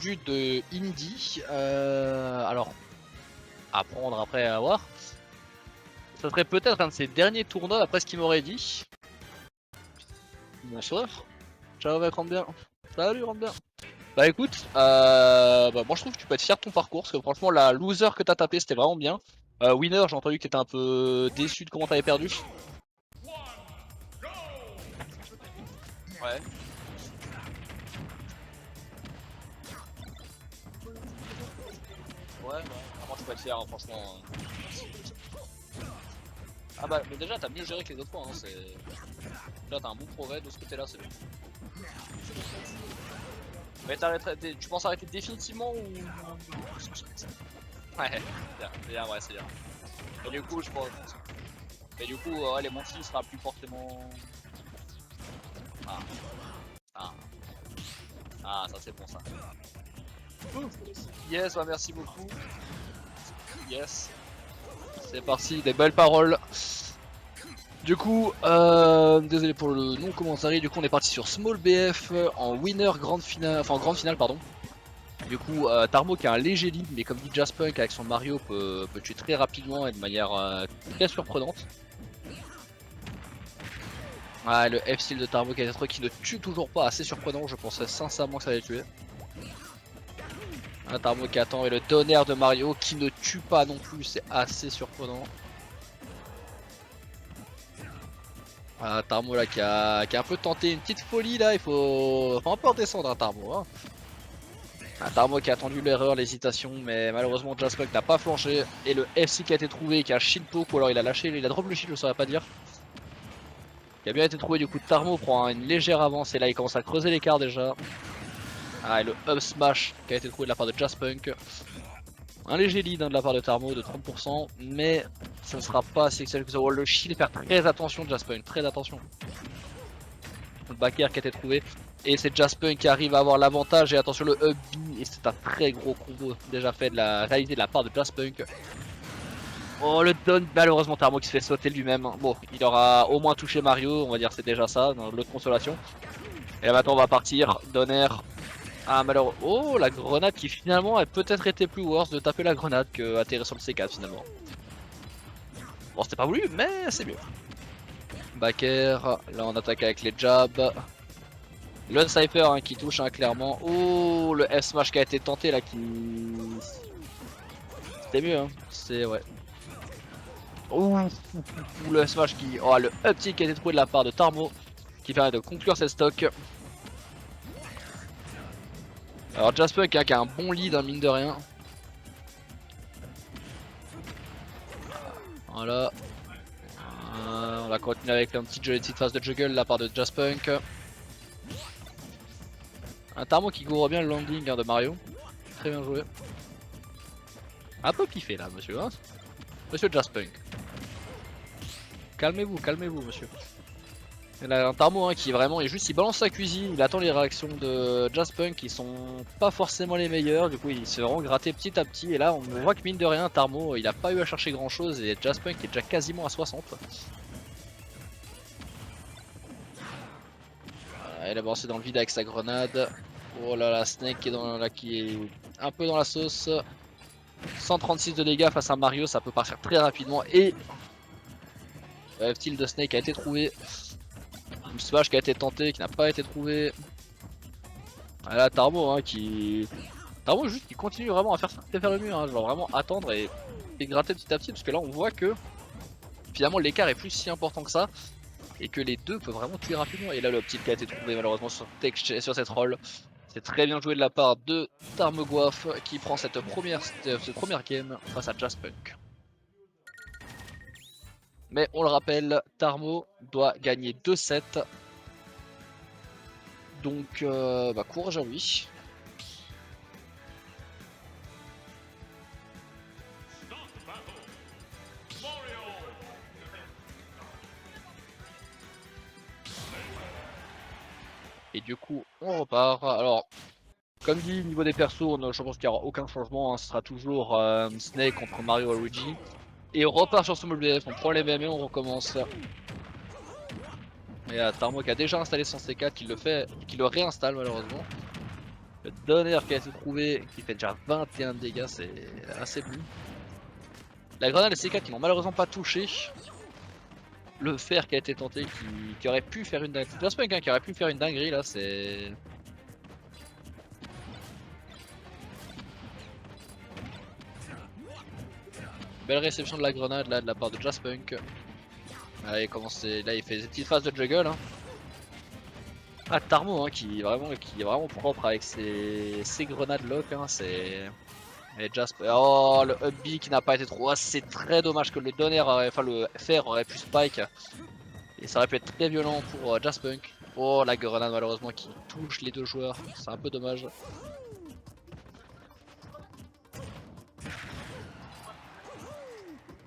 but de Indy. Alors, à prendre après à voir. Ça serait peut-être un de ses derniers tournois d'après ce qu'il m'aurait dit. Bonsoir. Ciao mec, rentre bien. Salut, rentre bien. Bah écoute, moi je trouve que tu peux être fier de ton parcours parce que franchement la loser que t'as tapé c'était vraiment bien. Winner, j'ai entendu que t'étais un peu déçu de comment t'avais perdu. Ouais. Ouais, vraiment tu peux être fier hein, franchement. Ah bah mais déjà t'as mieux géré que les autres fois, hein, c'est... Là t'as un bon progrès de ce côté là, c'est bien. Mais tu penses arrêter définitivement ou... Ouais, c'est bien, ouais c'est bien. Et du coup je pense... Et du coup ouais, les Monty sera plus forcément... Ah ça c'est bon ça. Yes, bah merci beaucoup. Yes. C'est parti, des belles paroles. Du coup, désolé pour le non-commentaire, du coup on est parti sur Small BF en winner grande finale, enfin grande finale pardon. Du coup, Tarmo qui a un léger lead, mais comme dit Jaspunk avec son Mario peut tuer très rapidement et de manière très surprenante. Ah, le F-style de Tarmo qui a été qui ne tue toujours pas, assez surprenant, je pensais sincèrement que ça allait tuer. Un Tarmo qui attend et le tonnerre de Mario qui ne tue pas non plus, c'est assez surprenant. Ah, Tarmo là qui a un peu tenté une petite folie là, il faut un peu redescendre un Tarmo. Hein. Un Tarmo qui a attendu l'erreur, l'hésitation, mais malheureusement Jaspunk n'a pas flanché. Et le FC qui a été trouvé, qui a shield poke, ou alors il a lâché, il a drop le shield, je saurais pas dire. Qui a bien été trouvé, du coup Tarmo prend une légère avance et là il commence à creuser l'écart déjà. Ah, et le up smash qui a été trouvé de la part de Jaspunk. Un léger lead hein, de la part de Tarmo de 30%, mais ça ne sera pas assez excellent que ça. Oh, le shield, faire très attention Jaspunk, très attention. Le back air qui a été trouvé. Et c'est Jaspunk qui arrive à avoir l'avantage. Et attention le up B. Et c'est un très gros combo déjà fait de la réalité de la part de Jaspunk. Oh le down. Malheureusement Tarmo qui se fait sauter lui-même. Bon, il aura au moins touché Mario. On va dire c'est déjà ça dans l'autre consolation. Et là maintenant on va partir. Donner. Ah malheureusement. Oh la grenade qui finalement a peut-être été plus worse de taper la grenade que atterrir sur le C4 finalement. Bon c'était pas voulu mais c'est mieux. Back air. Là on attaque avec les jabs. Le Cypher hein, qui touche hein, clairement. Oh le F-Smash qui a été tenté là qui... C'était mieux hein. C'est ouais. Ouh le F-Smash qui... Oh le up tilt qui a été trouvé de la part de Tarmo. Qui permet de conclure cette stock. Alors Jaspunk hein, qui a un bon lead hein, mine de rien. Voilà. On va continuer avec une petite phase de juggle de la part de Jaspunk. Un Tarmo qui couvre bien le landing hein, de Mario. Très bien joué. Un peu piffé là monsieur hein. Monsieur Jaspunk. Calmez-vous, calmez-vous monsieur. Il y a un Tarmo hein, qui vraiment est juste, il balance sa cuisine, il attend les réactions de Jaspunk qui sont pas forcément les meilleures, du coup il se rend gratter petit à petit et là on voit que mine de rien Tarmo il a pas eu à chercher grand chose et Jaspunk est déjà quasiment à 60. Voilà, il a balancé dans le vide avec sa grenade. Oh là là, Snake qui est un peu dans la sauce. 136 de dégâts face à Mario, ça peut partir très rapidement et le F-tilt de Snake a été trouvé. Une smash qui a été tenté, qui n'a pas été trouvé. Ah là Tarmo hein, qui... Tarmo juste qui continue vraiment à faire le mur, hein, genre vraiment attendre et gratter petit à petit parce que là on voit que finalement l'écart est plus si important que ça et que les deux peuvent vraiment tuer rapidement. Et là le petit qui a été trouvé malheureusement sur cette roll. C'est très bien joué de la part de Tarmogoaf qui prend cette première game face à Jaspunk. Mais on le rappelle, Tarmo doit gagner 2-7. Donc courage à lui. Et du coup on repart. Alors comme dit niveau des persos je pense qu'il n'y aura aucun changement hein. Ce sera toujours Snake contre Mario et Luigi. Et on repart sur Small BF, on prend les BM et on recommence. Et Tarmo qui a déjà installé son C4 qui le réinstalle malheureusement. Le donner qui a été trouvé, qui fait déjà 21 de dégâts, c'est assez bon. La grenade et C4 qui n'ont malheureusement pas touché. Le fer qui a été tenté qui aurait pu faire une dinguerie. Jaspunk hein, qui aurait pu faire une dinguerie là, c'est... Belle réception de la grenade là de la part de Jaspunk. Là il fait des petites phases de juggle. Hein. Ah Tarmo hein, qui est vraiment propre avec ses grenades lock. Hein, c'est... Et Jasper. Oh le up B qui n'a pas été trop. Oh, c'est très dommage que le donner enfin le fer aurait pu spike. Et ça aurait pu être très violent pour Jaspunk. Oh la grenade malheureusement qui touche les deux joueurs. C'est un peu dommage.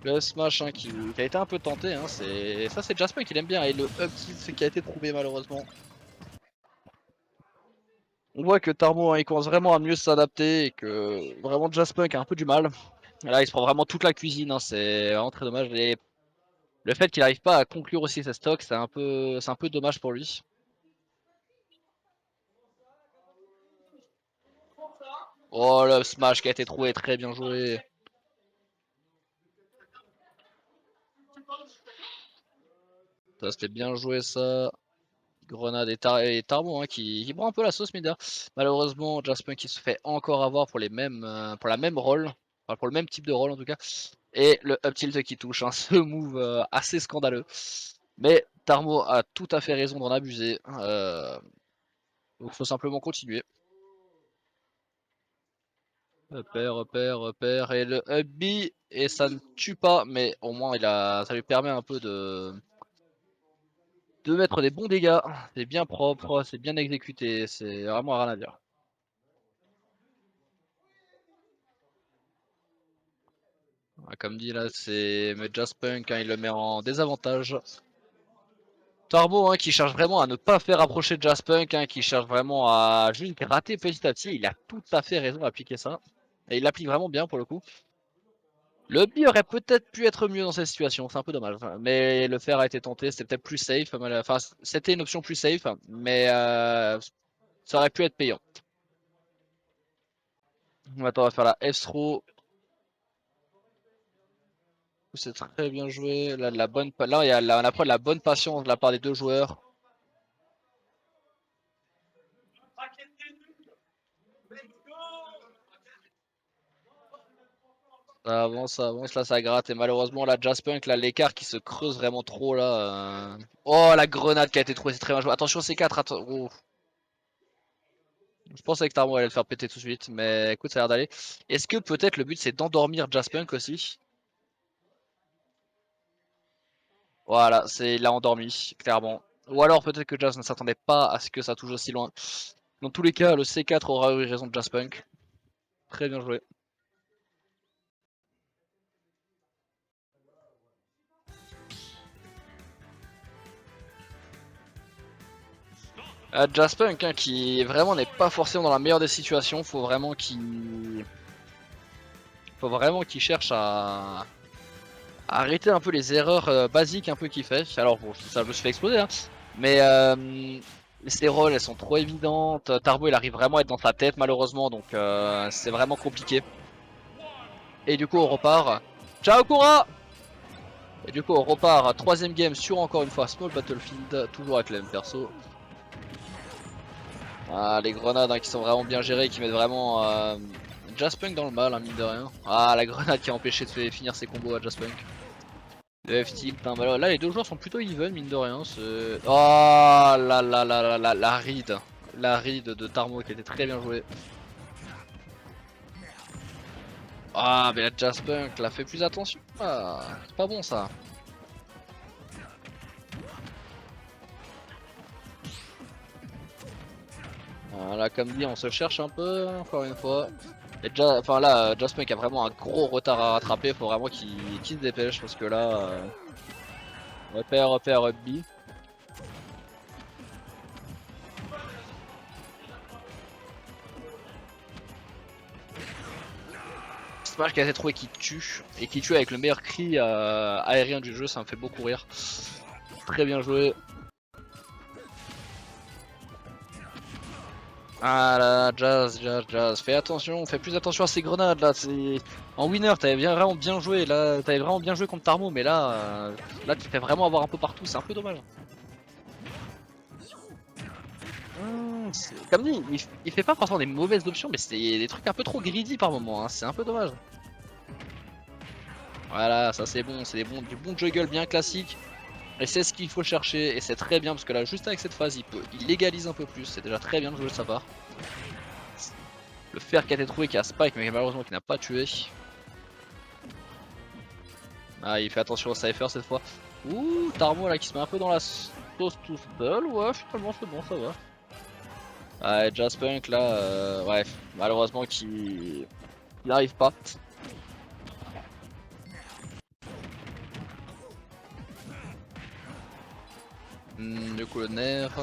Le smash hein, qui a été un peu tenté, hein, ça c'est Jaspunk qui l'aime bien. Et le up tilt qui a été trouvé malheureusement. On voit que Tarmo hein, il commence vraiment à mieux s'adapter et que vraiment Jaspunk a un peu du mal. Là il se prend vraiment toute la cuisine, hein, c'est vraiment très dommage. Et le fait qu'il n'arrive pas à conclure aussi ses stocks, c'est un peu dommage pour lui. Oh le smash qui a été trouvé, très bien joué. Ça c'était bien joué ça. Grenade et Tarbo hein, qui prend un peu la sauce mid. Malheureusement Jaspunk qui se fait encore avoir pour pour la même rôle. Enfin, pour le même type de rôle en tout cas. Et le up tilt qui touche, hein, ce move assez scandaleux. Mais Tarmo a tout à fait raison d'en abuser. Donc il faut simplement continuer. Repère, repère, repère. Et le up B. Et ça ne tue pas. Mais au moins ça lui permet un peu de mettre des bons dégâts. C'est bien propre, c'est bien exécuté. C'est vraiment rien à dire. Comme dit là, c'est Jaspunk, hein, il le met en désavantage. Tarbo hein, qui cherche vraiment à ne pas faire approcher Jaspunk, hein, qui cherche vraiment à juste gratter petit à petit. Il a tout à fait raison d'appliquer ça. Et il l'applique vraiment bien pour le coup. Le bi aurait peut-être pu être mieux dans cette situation, c'est un peu dommage. Mais le fer a été tenté, c'était peut-être plus safe. Enfin, c'était une option plus safe, mais ça aurait pu être payant. Maintenant, on va faire la F-throw. C'est très bien joué. Là, là on apprend de la bonne patience de la part des deux joueurs. Ça avance, là ça gratte. Et malheureusement, là, Jaspunk, là, l'écart qui se creuse vraiment trop là. Oh, la grenade qui a été trouvée, c'est très bien joué. Attention, C4. Oh. Je pensais que Tarmo allait le faire péter tout de suite, mais écoute, ça a l'air d'aller. Est-ce que peut-être le but c'est d'endormir Jaspunk aussi? Voilà, il l'a endormi, clairement. Ou alors peut-être que Jas ne s'attendait pas à ce que ça touche aussi loin. Dans tous les cas, le C4 aura eu raison de Jaspunk. Très bien joué. Jaspunk hein, qui vraiment n'est pas forcément dans la meilleure des situations. Faut vraiment qu'il cherche à arrêter un peu les erreurs basiques un peu qu'il fait. Alors bon, ça veut se faire exploser, hein. Mais ces rôles elles sont trop évidentes. Tarbo il arrive vraiment à être dans sa tête malheureusement, donc c'est vraiment compliqué. Et du coup on repart. Ciao Kura. Et du coup on repart, troisième game sur encore une fois Small Battlefield, toujours avec le même perso. Ah, les grenades hein, qui sont vraiment bien gérées, qui mettent vraiment Jaspunk dans le mal, hein, mine de rien. Ah, la grenade qui a empêché de finir ses combos à Jaspunk. Le F-tilt, hein, bah là les deux joueurs sont plutôt even, mine de rien. Oh la ride. La ride de Tarmo qui était très bien jouée. Ah, mais la Jaspunk là, fait plus attention. Ah, c'est pas bon ça. Voilà, comme dit, on se cherche un peu, encore une fois. Et enfin là, Jaspunk a vraiment un gros retard à rattraper, faut vraiment qu'il se dépêche parce que là, repère, rugby. Smash qui a été trouvé qui tue, et qui tue avec le meilleur cri aérien du jeu, ça me fait beaucoup rire. Très bien joué. Ah là, Jazz, fais attention, fais plus attention à ces grenades là, en winner t'avais vraiment bien joué, là t'avais vraiment bien joué contre Tarmo, mais là, là tu fais vraiment avoir un peu partout, c'est un peu dommage. Comme dit, il fait pas forcément des mauvaises options, mais c'est des trucs un peu trop greedy par moment, hein, c'est un peu dommage. Voilà, ça c'est bon, c'est du bon juggle bien classique. Et c'est ce qu'il faut chercher, et c'est très bien, parce que là, juste avec cette phase, il légalise un peu plus, c'est déjà très bien de jouer de sa part. Le fer qui a été trouvé, qui a Spike, mais malheureusement qui n'a pas tué. Ah, il fait attention au Cypher cette fois. Ouh, Tarmo là qui se met un peu dans la sauce tout seul, ouais, finalement c'est bon, ça va. Ah, et Jaspunk là, ouais, malheureusement qu'il n'arrive pas. Du coup, le nerf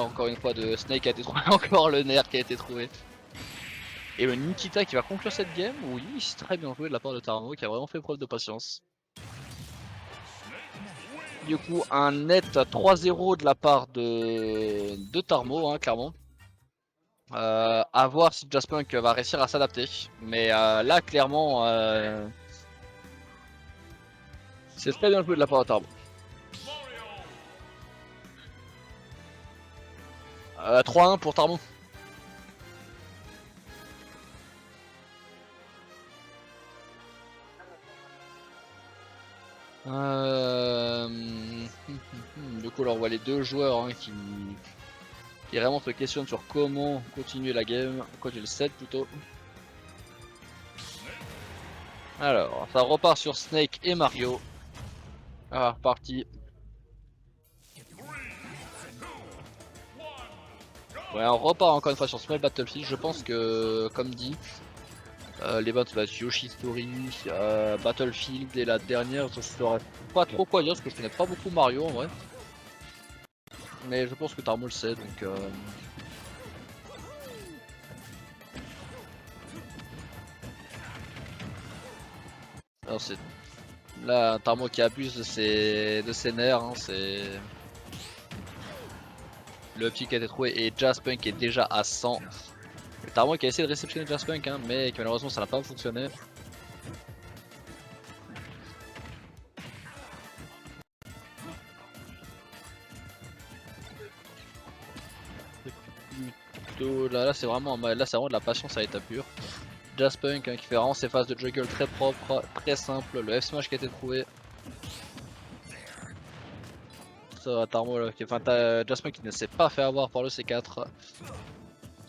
encore une fois de Snake a été trouvé, encore le nerf qui a été trouvé. Et le Nikita qui va conclure cette game, oui, c'est très bien joué de la part de Tarmo qui a vraiment fait preuve de patience. Du coup, un net 3-0 de la part de Tarmo, hein, clairement. À voir si Jaspunk va réussir à s'adapter. Mais là, clairement, c'est très bien joué de la part de Tarmo. 3-1 pour Tarmo. Du coup, là, on voit les deux joueurs hein, qui vraiment se questionnent sur comment continuer la game, continuer le set plutôt. Alors, ça repart sur Snake et Mario. Ah, reparti. Ouais, on repart encore une fois sur Small Battlefield. Je pense que, comme dit, les battles va être Yoshi Story, Battlefield et la dernière, je saurais pas trop quoi dire parce que je connais pas beaucoup Mario en vrai. Mais je pense que Tarmo le sait donc. Alors c'est là Tarmo qui abuse de ses nerfs, hein, c'est. Le petit qui a été trouvé et Jaspunk est déjà à 100. Tarmo qui a essayé de réceptionner Jaspunk hein, mais que malheureusement ça n'a pas fonctionné. Là c'est vraiment de la patience à l'état pur. Jaspunk hein, qui fait vraiment ses phases de juggle très propres, très simple. Le F smash qui a été trouvé. Ça va, Tarmo là, enfin Jaspunk qui ne s'est pas fait avoir par le C4.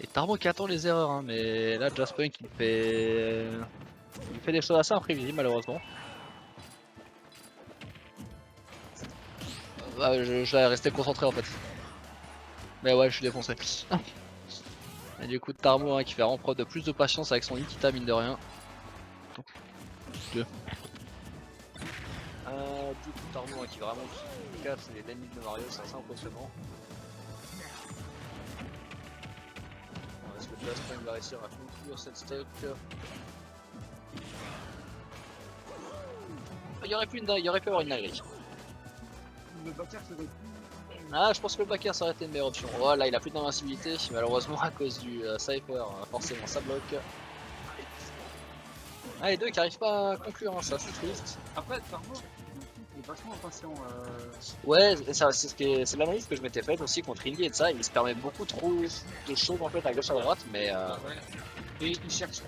Et Tarmo qui attend les erreurs hein, mais là Jaspunk il fait des choses assez imprévisibles malheureusement. Je vais rester concentré en fait. Mais ouais je suis défoncé. Et du coup Tarmo hein, qui fait vraiment preuve de plus de patience avec son Nikita mine de rien. Du coup Tarmo hein, qui vraiment casse les limites de Mario, c'est assez impressionnant. Est-ce que Jaspunk va réussir à conclure cette stock? Il y aurait pu avoir une dinguerie. Le backer serait Ah, je pense que le backer ça aurait été une meilleure option. Oh là, il a plus d'invincibilité, malheureusement à cause du Cypher, forcément ça bloque. Ah, les deux qui arrivent pas à conclure, hein, ça c'est triste. Après, Tarmo, il est vachement impatient. Ouais, c'est l'analyse que je m'étais faite aussi contre Indy et de ça, il se permet beaucoup trop de choses en fait à gauche à droite, mais. Ouais. Et il cherche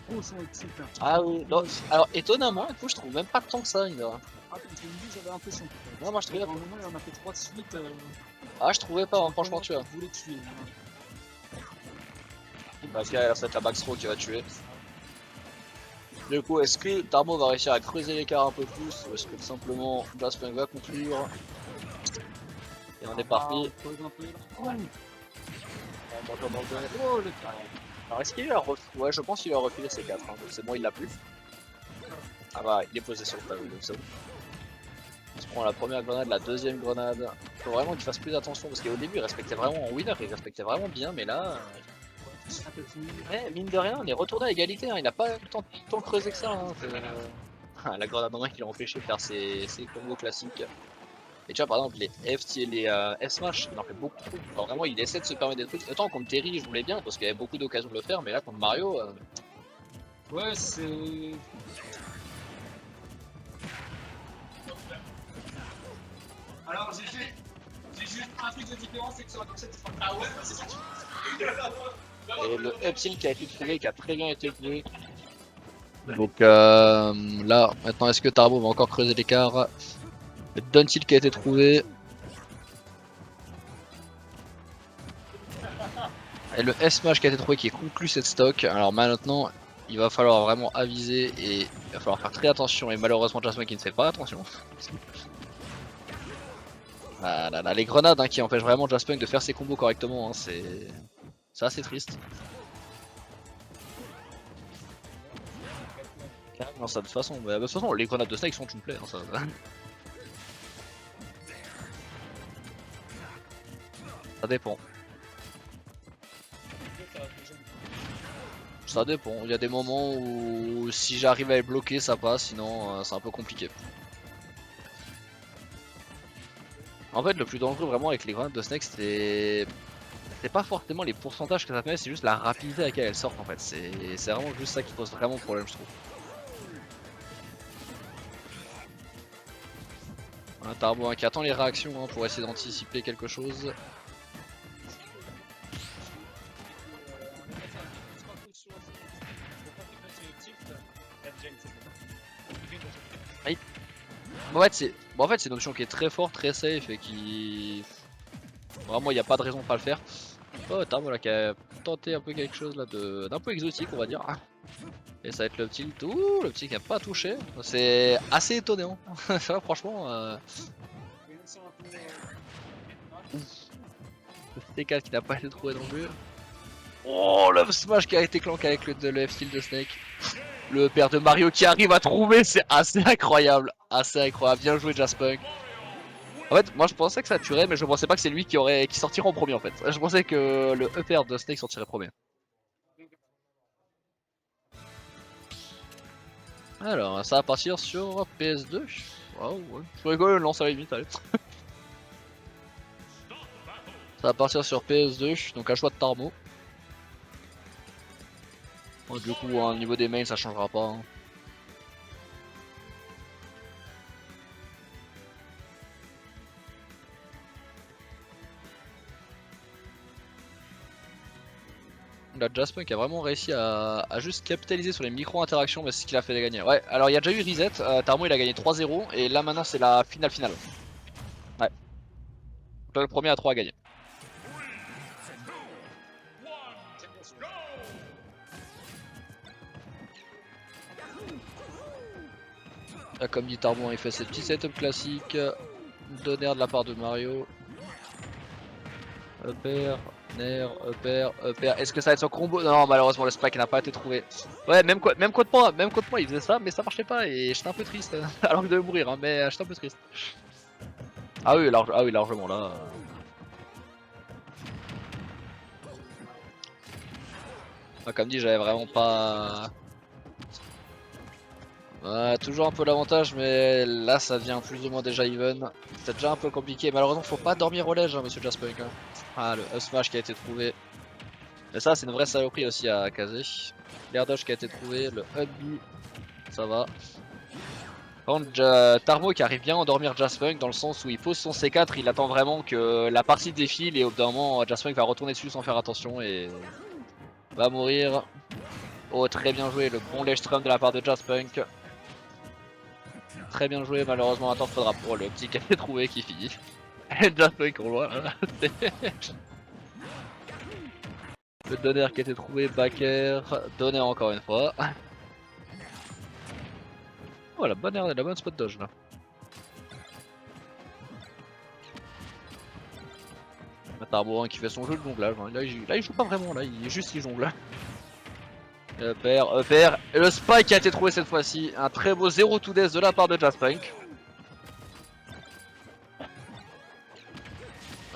trop son exit. Hein. Ah oui, non, alors étonnamment, du coup, je trouve même pas tant que ça, il a. Ah, contre Indy, j'avais l'impression. Non, moi je trouvais. À un moment, il en a fait 3 de suite. Ah, je trouvais pas, hein, franchement, tu vois. Il voulait tuer. Hein. Parce qu'il ça va être la backthrow qui va tuer. Du coup, est-ce que Tarmo va réussir à creuser l'écart un peu plus ou est-ce que tout simplement Jaspunk va conclure? Et on est parti. Oh, le Alors est-ce qu'il a refilé? Ouais, je pense qu'il a refilé ses 4, hein, donc c'est bon, il l'a plus. Ah bah, il est posé sur le tableau, donc c'est bon. Il se prend la première grenade, la deuxième grenade. Faut vraiment qu'il fasse plus attention parce qu'au début il respectait vraiment en winner, il respectait vraiment bien, mais là. Ouais, mine de rien, on est retourné à égalité, hein. Il a pas tant creusé que ça. Hein. La grenade en main qui l'a empêché de faire ses combos classiques. Et tu vois par exemple les S-Smash, il en fait beaucoup trop. Alors vraiment il essaie de se permettre des trucs. Autant contre Terry je voulais bien parce qu'il y avait beaucoup d'occasions de le faire, mais là contre Mario... Ouais, c'est... Alors j'ai juste un truc de différence, c'est que sur la console, tu ah ouais, c'est ça. Et le up tilt qui a été trouvé, qui a très bien été joué. Donc là, maintenant est-ce que Tarbo va encore creuser l'écart? Le down tilt qui a été trouvé. Et le S-Smash qui a été trouvé qui est conclu cette stock. Alors maintenant, il va falloir vraiment aviser et il va falloir faire très attention. Et malheureusement, Jasmine qui ne fait pas attention. Ah là là, les grenades hein, qui empêchent vraiment Jasmine de faire ses combos correctement. Hein, c'est assez triste. Non, ça de toute façon, mais, de toute façon, les grenades de Snake sont une plaie. Hein, ça. Ça dépend. Ça dépend. Il y a des moments où si j'arrive à les bloquer, ça passe. Sinon, c'est un peu compliqué. En fait, le plus dangereux vraiment avec les grenades de Snake, c'est pas forcément les pourcentages que ça fait, c'est juste la rapidité à laquelle elles sortent en fait. C'est vraiment juste ça qui pose vraiment problème, je trouve. Un Tarbo hein, qui attend les réactions hein, pour essayer d'anticiper quelque chose. En fait, c'est une option qui est très forte, très safe et qui... Vraiment, il n'y a pas de raison de pas le faire. Oh, Tarbo là qui a tenté un peu quelque chose là d'un peu exotique, on va dire. Et ça va être le tilt. Ouh, le petit qui a pas touché. C'est assez étonnant. Ça va, franchement. Le T4 qui n'a pas été trouvé non plus. Oh, le smash qui a été clank avec le F-Tilt de Snake. Le père de Mario qui arrive à trouver, c'est assez incroyable. Assez incroyable. Bien joué, Jaspunk. En fait, moi je pensais que ça tuerait, mais je pensais pas que c'est lui qui sortirait en premier en fait. Je pensais que le upper de Snake sortirait premier. Alors, ça va partir sur PS2. Waouh, ouais. Je rigole, lance à la limite, allez. Ça va partir sur PS2, donc un choix de Tarmo. Bon, du coup, au niveau des mains, ça changera pas. Hein. Là, Jaspunk a vraiment réussi à juste capitaliser sur les micro-interactions, mais c'est ce qu'il a fait gagner. Ouais, alors il y a déjà eu reset, Tarmo il a gagné 3-0, et là maintenant c'est la finale. Ouais. Donc là, le premier à 3 a gagné. Là, comme dit Tarmo, il fait ses petits setups classiques. Donner de la part de Mario. Upper, Nair, upper. Est-ce que ça va être son combo? Non, malheureusement le spike n'a pas été trouvé. Ouais, même contre moi, il faisait ça, mais ça marchait pas et j'étais un peu triste. Alors que je devais mourir, hein, mais j'étais un peu triste. Ah oui, largement là. Comme dit, j'avais vraiment pas. Toujours un peu l'avantage, mais là ça devient plus ou moins déjà even. C'est déjà un peu compliqué. Malheureusement, faut pas dormir au ledge, hein, monsieur Jaspunk. Hein. Ah, le up smash qui a été trouvé. Mais ça, c'est une vraie saloperie aussi à caser. L'air dodge qui a été trouvé, le up B, ça va. Par contre, Tarmo qui arrive bien à endormir Jaspunk dans le sens où il pose son C4, il attend vraiment que la partie défile et au bout d'un moment, Jaspunk va retourner dessus sans faire attention et va mourir. Oh, très bien joué, le bon ledge strum de la part de Jaspunk. Très bien joué, malheureusement, attends, faudra pour le petit qui a été trouvé qui finit. Jaspunk, on voit. Le donner qui a été trouvé, backer, donner encore une fois. Oh la bonne spot dodge là. Tarbo qui fait son jeu de jonglage. Hein. Là il joue pas vraiment là, il jongle. Upper, et le spike qui a été trouvé cette fois-ci. Un très beau 0 to death de la part de Jaspunk.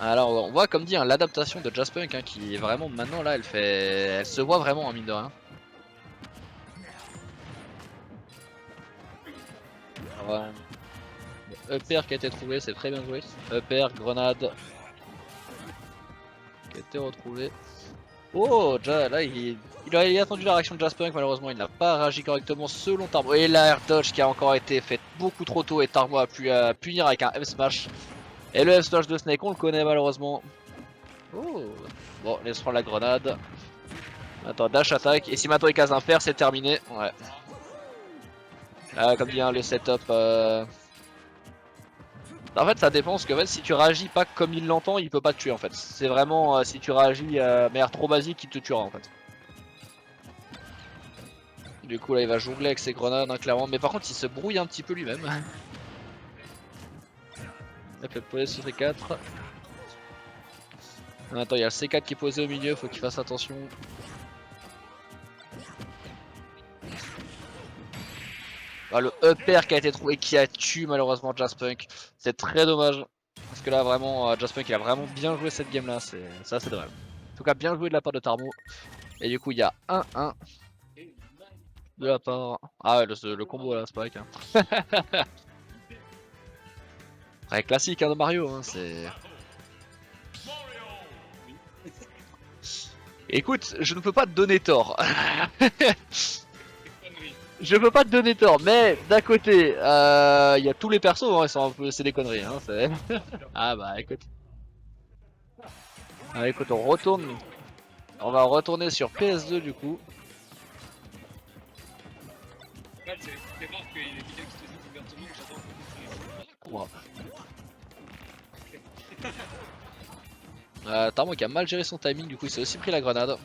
Alors on voit comme dit hein, l'adaptation de Jaspunk hein, qui est vraiment maintenant là elle se voit vraiment en mine de rien. Ouais. EPR qui a été trouvé, c'est très bien joué. EPR, grenade qui a été retrouvé. Oh, déjà là il a attendu la réaction de Jaspunk, malheureusement il n'a pas réagi correctement selon Tarmo. Et la air dodge qui a encore été faite beaucoup trop tôt et Tarmo a pu punir avec un F-Smash. Et le F-Smash de Snake on le connaît malheureusement. Oh. Bon, laisse prendre la grenade. Attends, dash attaque. Et si maintenant il case un fer, c'est terminé. Ouais. Comme dit, hein, le setup. En fait, ça dépend parce que en fait, si tu réagis pas comme il l'entend, il peut pas te tuer en fait. C'est vraiment si tu réagis de manière trop basique, il te tuera en fait. Du coup, là, il va jongler avec ses grenades, hein, clairement. Mais par contre, il se brouille un petit peu lui-même. Il a fait poser sur C4. Attends, il y a le C4 qui est posé au milieu, faut qu'il fasse attention. Ah, le upper qui a été trouvé qui a tué malheureusement Jaspunk. C'est très dommage. Parce que là vraiment Jaspunk il a vraiment bien joué cette game là. Ça c'est dommage. En tout cas bien joué de la part de Tarmo. Et du coup il y a 1-1 de la part. Ah ouais le combo là Spike. Hein. Ouais, classique hein, de Mario hein, c'est. Écoute, je ne peux pas te donner tort. Je peux pas te donner tort, mais d'un côté, il y a tous les persos, hein, c'est des conneries. Hein, ah bah écoute. Ah, écoute, on retourne. On va retourner sur PS2 du coup. Wow. Tarmo qui a mal géré son timing, du coup il s'est aussi pris la grenade.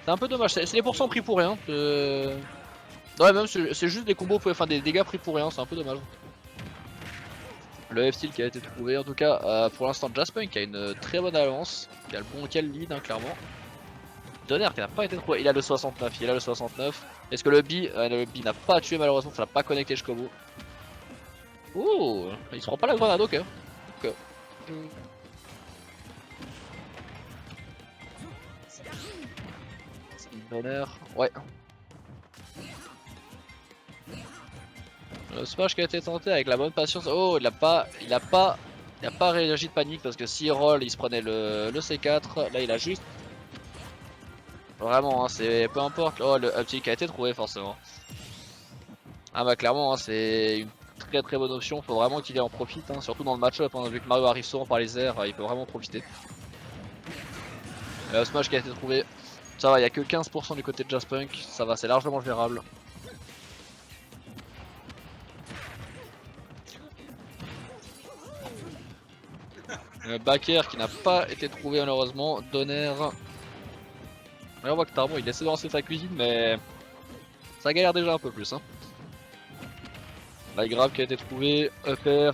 C'est un peu dommage, c'est des pourcents pris pour rien. Ouais, même c'est juste des combos, enfin des dégâts pris pour rien, c'est un peu dommage. Le F-Steel qui a été trouvé, en tout cas pour l'instant Jaspunk qui a une très bonne avance, qui a le bon lead hein, clairement. Donner qui n'a pas été trouvé, il a le 69, il a le 69. Est-ce que le B n'a pas tué malheureusement, ça l'a pas connecté jusqu'au bout. Oh, il se prend pas la grenade, ok. Donner, ouais. Le smash qui a été tenté avec la bonne patience. Oh, il a pas réagi de panique parce que s'il roll, il se prenait le C4. Là, il a juste. Vraiment, hein, c'est peu importe. Oh, le up qui a été trouvé forcément. Ah bah clairement, hein, c'est une très bonne option. Faut vraiment qu'il en profite, hein, surtout dans le match-up. Hein, vu que Mario arrive souvent par les airs, il peut vraiment profiter. Smash qui a été trouvé. Ça va, il y a que 15% du côté de Jaspunk. Ça va, c'est largement gérable. Backer qui n'a pas été trouvé malheureusement. Donner. Et on voit que Tarmo il essaie de lancer sa cuisine, mais ça galère déjà un peu plus. Hein. La grave qui a été trouvée. Upper,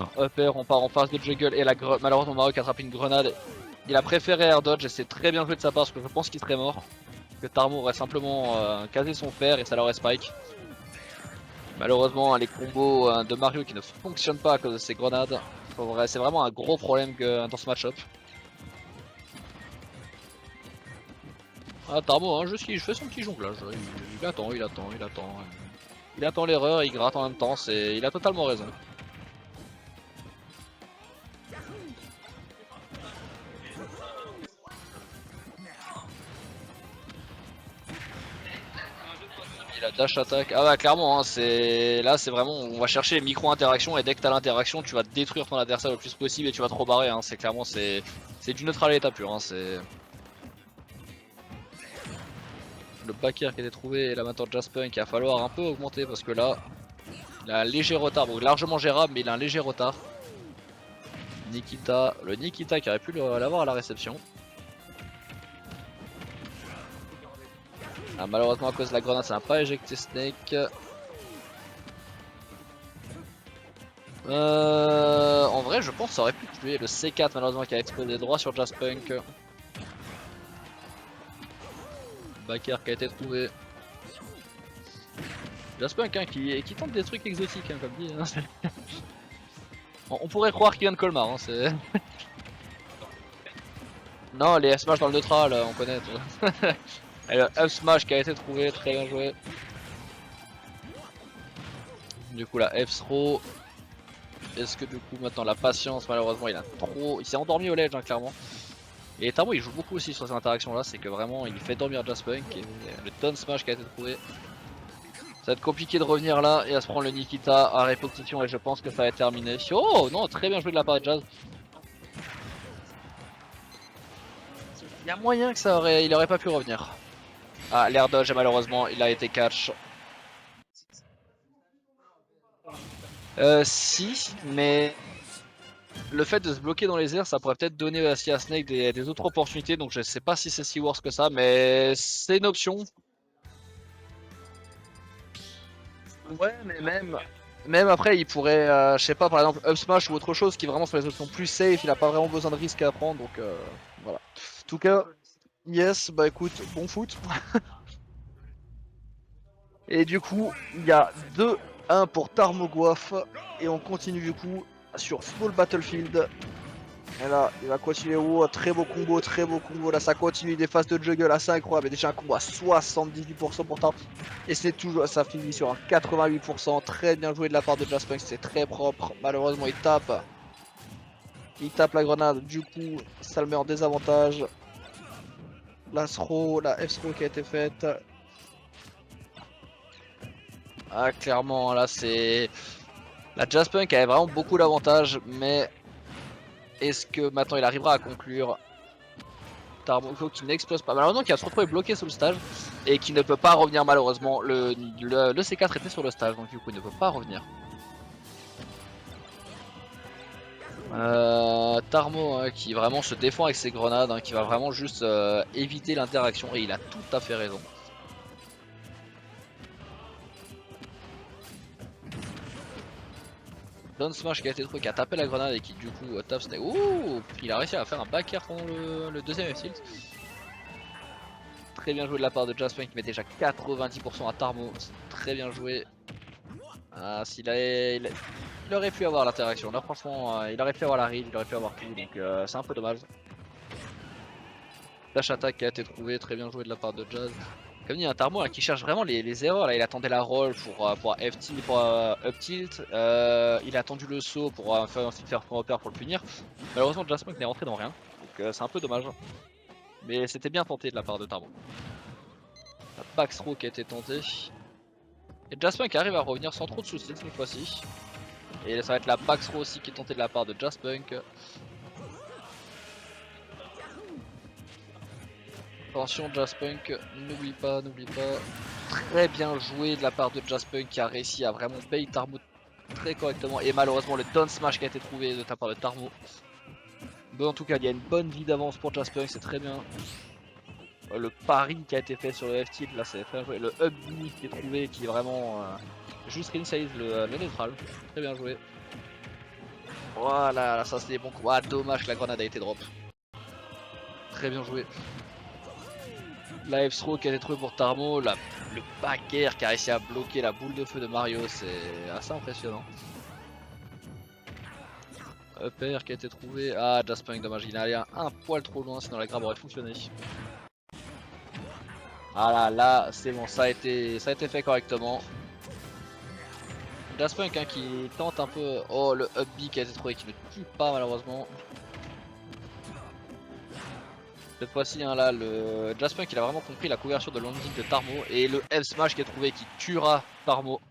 on part en phase de juggle. Et malheureusement Mario qui a attrapé une grenade. Il a préféré air dodge et c'est très bien joué de sa part parce que je pense qu'il serait mort. Que Tarmo aurait simplement casé son fer et ça l'aurait spike. Malheureusement les combos de Mario qui ne fonctionnent pas à cause de ses grenades. C'est vraiment un gros problème dans ce match-up. Ah Tarmo hein, juste il fait son petit jonglage, il attend. Il attend l'erreur, il gratte en même temps, il a totalement raison. Il a dash attack. Ah bah clairement, hein, là c'est vraiment, on va chercher les micro-interactions et dès que t'as l'interaction, tu vas détruire ton adversaire le plus possible et tu vas te rebarrer. Hein. C'est clairement, c'est du neutral à l'état pur. Hein. Le backer qui a été trouvé et là maintenant Jaspunk, il va falloir un peu augmenter parce que là, il a un léger retard. Bon, largement gérable, mais il a un léger retard. Nikita, le Nikita qui aurait pu l'avoir à la réception. Ah, malheureusement à cause de la grenade ça n'a pas éjecté Snake. En vrai je pense que ça aurait pu tuer le C4 malheureusement qui a explosé droit sur Jaspunk. Backer qui a été trouvé. Jaspunk hein, qui tente des trucs exotiques hein, comme dit. Hein. On pourrait croire qu'il vient de Colmar. Hein, non les F-Smash dans le neutral on connaît. Et le F-Smash qui a été trouvé, très bien joué. Du coup la F-throw. Est-ce que du coup maintenant la patience, malheureusement il s'est endormi au ledge hein, clairement. Et Tarmo il joue beaucoup aussi sur ces interactions là, c'est que vraiment il fait dormir Jaspunk et le down smash qui a été trouvé. Ça va être compliqué de revenir là et à se prendre le Nikita à répétition et je pense que ça va être terminé. Oh non, très bien joué de la part de Jazz. Il y a moyen que il aurait pas pu revenir. Ah l'air dodge et malheureusement il a été catch. Si, mais le fait de se bloquer dans les airs, ça pourrait peut-être donner aussi à Snake des autres opportunités. Donc je sais pas si c'est si worse que ça, mais c'est une option. Ouais, mais même après, il pourrait, je sais pas, par exemple, up smash ou autre chose qui vraiment sont les options plus safe. Il a pas vraiment besoin de risque à prendre, donc voilà. En tout cas, yes, bah écoute, bon foot. Et du coup, il y a 2-1 pour Tarmogoaf. Et on continue du coup sur Small Battlefield. Et là, il va continuer. Oh, très beau combo, très beau combo. Là, ça continue des phases de juggle assez incroyable. Et déjà un combo à 78% pour Tarmo. Et c'est toujours, ça finit sur un 88%. Très bien joué de la part de Jaspunk, c'est très propre. Malheureusement, il tape. Il tape la grenade. Du coup, ça le met en désavantage. La throw, la F-throw qui a été faite. Ah, clairement, là, c'est. La Jaspunk avait vraiment beaucoup d'avantages, mais est-ce que maintenant il arrivera à conclure? Tarmogo qui n'explose pas, malheureusement qui va se retrouver bloqué sous le stage et qui ne peut pas revenir malheureusement. Le C4 était sur le stage donc du coup il ne peut pas revenir. Tarmo hein, qui vraiment se défend avec ses grenades, hein, qui va vraiment juste éviter l'interaction et il a tout à fait raison. Down smash qui a été trouvé, qui a tapé la grenade et qui du coup tape Snake. Ouh, il a réussi à faire un back air pendant le deuxième tilt. Très bien joué de la part de Jaspunk qui met déjà 90% à Tarmo. Très bien joué. Ah, il aurait pu avoir l'interaction. Là, franchement, il aurait pu avoir la read, il aurait pu avoir tout. Donc, c'est un peu dommage. Dash attack qui a été trouvé. Très bien joué de la part de Jazz. Comme dit, un Tarmo là, qui cherche vraiment les erreurs. Là, il attendait la roll pour FT, pour up tilt. Il a attendu le saut pour ensuite faire son repère pour le punir. Malheureusement, Jaspunk n'est rentré dans rien. Donc, c'est un peu dommage. Mais c'était bien tenté de la part de Tarmo. La back throw qui a été tentée. Et Jaspunk arrive à revenir sans trop de soucis cette fois-ci. Et ça va être la back throw aussi qui est tentée de la part de Jaspunk. Attention Jaspunk, n'oublie pas, n'oublie pas. Très bien joué de la part de Jaspunk qui a réussi à vraiment bait Tarmo très correctement. Et malheureusement le down smash qui a été trouvé de la part de Tarmo. Bon en tout cas il y a une bonne vie d'avance pour Jaspunk, c'est très bien. Le pari qui a été fait sur le F-tilt là c'est très joué. Le up B qui est trouvé qui est vraiment juste réinitialise le neutral. Très bien joué. Voilà, ça c'est des bons coups. Ah dommage que la grenade a été drop. Très bien joué. La F-throw qui a été trouvée pour Tarmo, le back air qui a réussi à bloquer la boule de feu de Mario, c'est assez impressionnant. Up air qui a été trouvé. Ah Jaspunk dommage, il est allé un poil trop loin sinon la grab aurait fonctionné. Ah là c'est bon, ça a été fait correctement. Jaspunk hein, qui tente un peu. Oh le up B qui a été trouvé qui ne tue pas malheureusement. Cette fois-ci hein, là le Jaspunk il a vraiment compris la couverture de landing de Tarmo et le F smash qui est trouvé qui tuera Tarmo.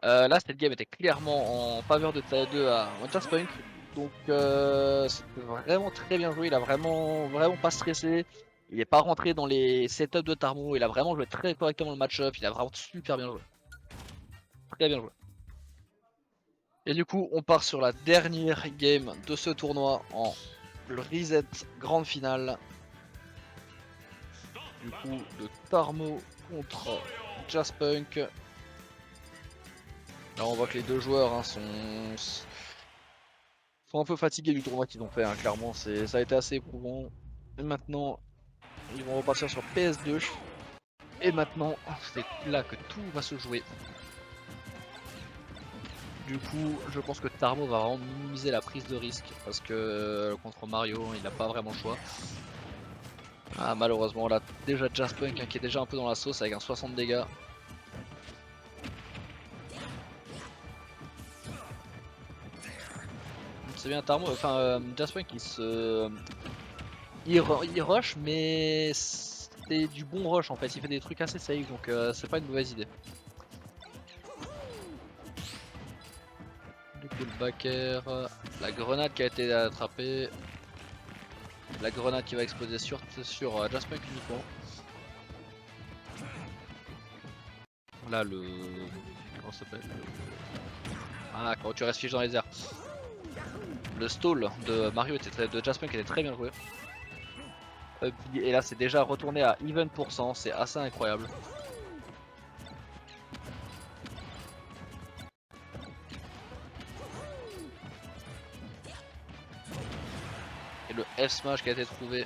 Là cette game était clairement en faveur de 2 à Jaspunk. Donc c'était vraiment très bien joué, il a vraiment pas stressé. Il n'est pas rentré dans les setups de Tarmo, il a vraiment joué très correctement le match-up, il a vraiment super bien joué. Très bien joué. Et du coup on part sur la dernière game de ce tournoi en le reset grande finale. Du coup de Tarmo contre Jaspunk. Là on voit que les deux joueurs hein, sont un peu fatigués du tournoi qu'ils ont fait, hein. Clairement ça a été assez éprouvant. Et maintenant ils vont repartir sur PS2. Et maintenant c'est là que tout va se jouer. Du coup je pense que Tarmo va vraiment minimiser la prise de risque parce que contre Mario il n'a pas vraiment le choix. Ah malheureusement là déjà Jaspunk hein, qui est déjà un peu dans la sauce avec un 60 dégâts. C'est bien Tarmo, enfin Jaspunk il rush mais c'est du bon rush en fait, il fait des trucs assez safe donc c'est pas une mauvaise idée. Du coup le backer, la grenade qui a été attrapée, la grenade qui va exploser sur Jaspunk uniquement. Là le... comment ça s'appelle Ah, quand tu restes figé dans les airs. Le stall de Mario de Jaspunk était très bien joué. Et là c'est déjà retourné à even %, c'est assez incroyable. Et le F smash qui a été trouvé.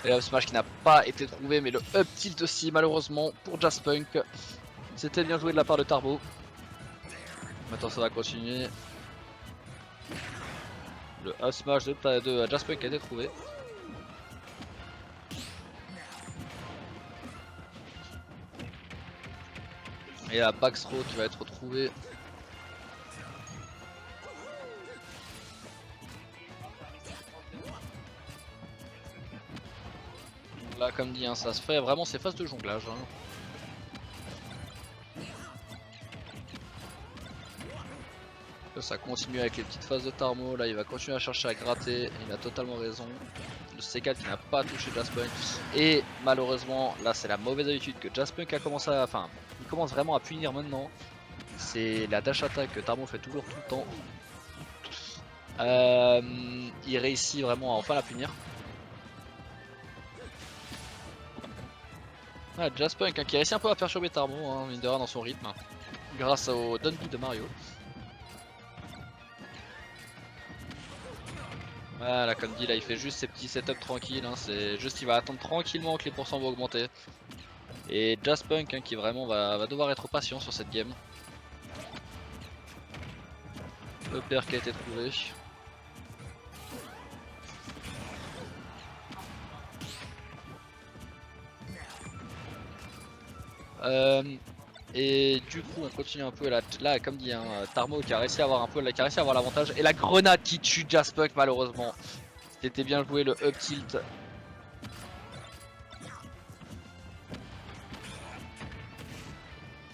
Et le F smash qui n'a pas été trouvé, mais le up tilt aussi malheureusement pour Jaspunk. C'était bien joué de la part de Tarbo. Maintenant ça va continuer. Le up smash de Jaspunk a été trouvé. Et la back throw qui va être retrouvée. Là comme dit, hein, ça se fait vraiment ces phases de jonglage. Hein. Là, ça continue avec les petites phases de Tarmo, là il va continuer à chercher à gratter, il a totalement raison. Le C4 qui n'a pas touché Jaspunk. Et malheureusement, là c'est la mauvaise habitude que Jaspunk a commencé à... Enfin, il commence vraiment à punir maintenant. C'est la dash attack que Tarmo fait toujours tout le temps. Il réussit vraiment à enfin la punir. Ah, Jaspunk hein, qui réussit un peu à perturber Tarmo, hein, mine de rien dans son rythme. Grâce au down B de Mario. Voilà, comme dit, là il fait juste ses petits setups tranquilles, hein, c'est juste il va attendre tranquillement que les pourcents vont augmenter. Et Jaspunk hein, qui vraiment va devoir être patient sur cette game. Le père qui a été trouvé. Et du coup on continue un peu là comme dit hein, Tarmo qui a réussi à avoir un peu qui a réussi à avoir l'avantage. Et la grenade qui tue Jaspunk malheureusement. C'était bien joué le up tilt.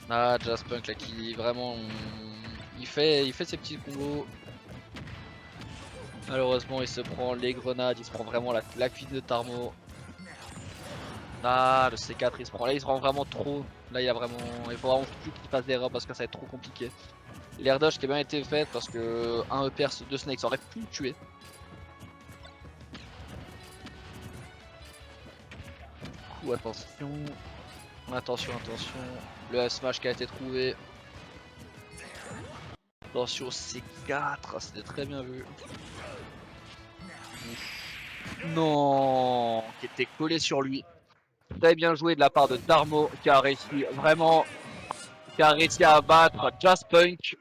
Ah Jaspunk là qui vraiment il fait ses petits combos. Malheureusement il se prend les grenades, il se prend vraiment la cuite de Tarmo. Ah le C4 il se prend là, il se rend vraiment trop. Là il faut vraiment plus qu'il fasse d'erreur parce que ça va être trop compliqué. L'air dodge qui a bien été fait parce que un EPR de Snake ça aurait pu le tuer. Coup attention. Attention. Le F smash qui a été trouvé. Attention C4, c'était très bien vu. Non, qui était collé sur lui. Très bien joué de la part de Tarmo qui a réussi à battre Jaspunk.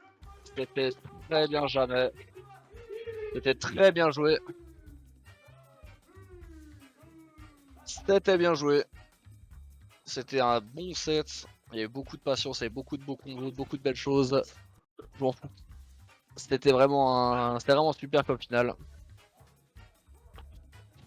C'était très bien jamais. C'était très bien joué. C'était bien joué. C'était un bon set. Il y avait beaucoup de patience, il y avait beaucoup de beaux combos, beaucoup de belles choses. Je m'en fous. C'était vraiment super comme finale.